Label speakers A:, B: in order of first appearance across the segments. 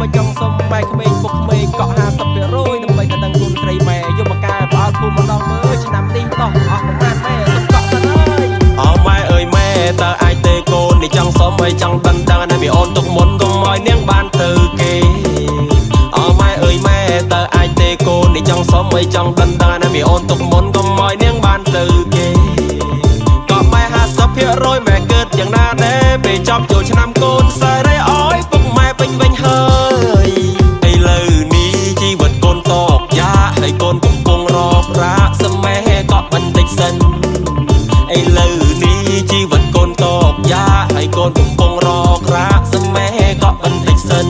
A: មកចង់សុំម៉ែក្មេងពុកក្មេងកក់50%ដើម្បីទៅដឹងគុណស្រីម៉ែយកមកកែផ្អើលភូមិម្ដងមើលឆ្នាំនេះតោះអស់ប្រមាណម៉ែសុំកក់សិនអើយអោម៉ែអើយម៉ែតើអាចទេកូននេះចង់សុំឲ្យចង់ដឹងដឹងណាមីអូនទុកមុនកុំឲ្យនាងបានទៅគេអោម៉ែអើយម៉ែតើអាចទេកូននេះចង់សុំឲ្យចង់ដឹងដឹងណាមីអូនទុកមុនកុំឲ្យនាងបានទៅគេកក់ម៉ែ50%ម៉ែកើតយ៉ាងណាដែរពេលចប់ចូលឆ្នាំកូនសើរអើយពុកម៉ែពេញវិញហើយឥឡូវនេះជីវិតកូនតកយ៉ាហើយកូនកំពុងរករាកសមែកក់បន្តិចសិនឥឡូវនេះជីវិតកូនតកយ៉ាហើយកូនកំពុងរករាកសមែកក់បន្តិចសិន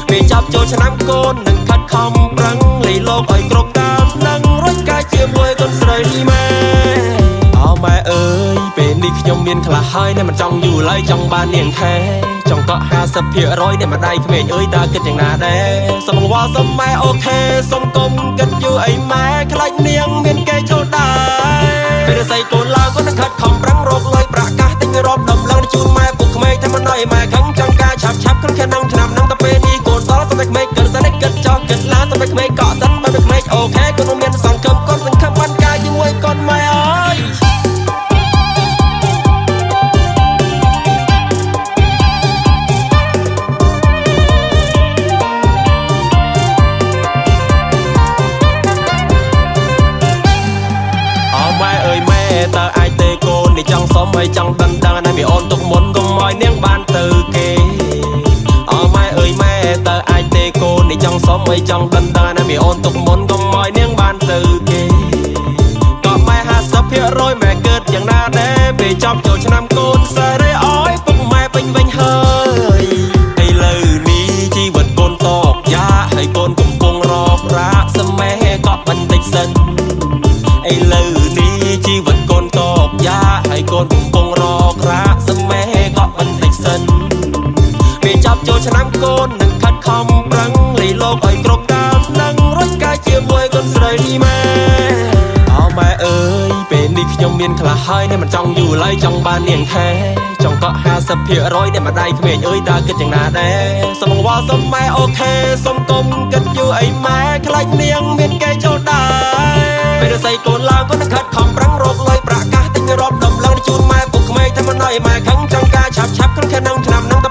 A: ពេលចាប់ចូលឆ្នាំកូននឹងខិតខំប្រឹងលៃលោកឲ្យគ្រប់តាមនឹងរួចកាយជាមួយកូនស្រីម៉ែអោម៉ែអើយពេលនេះខ្ញុំមានខ្លះហើយនៅមិនចង់យូរឡើយចង់បាននាងថែចង់កក់50%នៃម្ដាយក្មេងអើយតើគិតយ៉ាងណាដែរសុំវល់សុំម៉ែអូខេសុំកុំគិតយូរអីម៉ែខ្លាចនាងមានគេចូលដែរពេលស្អីកូនឡើងគាត់នឹងខិតខំប្រឹងរកលុយប្រាក់កាសទិញរាប់ដំឡើងជូនម៉ែពុកក្មេងតែមិនឲ្យម៉ែខឹងចង់ការឆាប់ក្នុងឆ្នាំហ្នឹងតែពេលនេះកូនតល់សុំតែក្មេងគិតសិនគិតចោលគិតឡាសុំតែក្មេងកក់សិនបើក្មេងអូខេកូននោះមានសង្ឃឹមកូនសង្ឃឹមបានការជាមួយកូនម៉ែអើយតើអាចទេកូននេះចង់សុំឲ្យចង់ដឹងដឹងណាមីអូនទុកមុនកុំឲ្យនាងបានទៅគេអោម៉ែអើយម៉ែតើអាចទេកូននេះចង់សុំឲ្យចង់ដឹងដឹងណាមីអូនទុកមុនកុំឲ្យនាងបានទៅគេក៏ម៉ែ50%ម៉ែកើតយ៉ាងណាដែរពេលចប់ចូលឆ្នាំកូនសើរអើយពុកម៉ែពេញវិញហើយឥឡូវនេះជីវិតកូនតកយ៉ាហើយកូនកំពុងរករាកសមែកក់បន្តិចសិនឥឡូវនេះជីវិតកូនតកយ៉ាហើយកូនកំពុងរករាកសមែកក់បន្តិចសិនពេលចាប់ចូលឆ្នាំកូននឹងខិតខំប្រឹងលៃលោកឲ្យគ្រប់តាមនឹងរួចកាយជាមួយកូនស្រីម៉ែអោម៉ែអើយពេលនេះខ្ញុំមានខ្លះហើយនៅមិនចង់យូរឡើយចង់បាននាងថែចង់កក់50%នៃម្ដាយក្មេងអើយតើគិតយ៉ាងណាដែរសុំវល់សុំម៉ែអូខេសុំកុំគិតយូរអីម៉ែខ្លាចនាងមានគេចូលដែរពេលស្អីកូនឡើងគាត់នឹងខិតខំប្រឹងរកលុយប្រាក់កាសទិញរាប់ដំឡើងជូនម៉ែពុកក្មេងតែមិនឲ្យម៉ែខឹងចង់ការឆាប់ក្នុងឆ្នាំហ្នឹង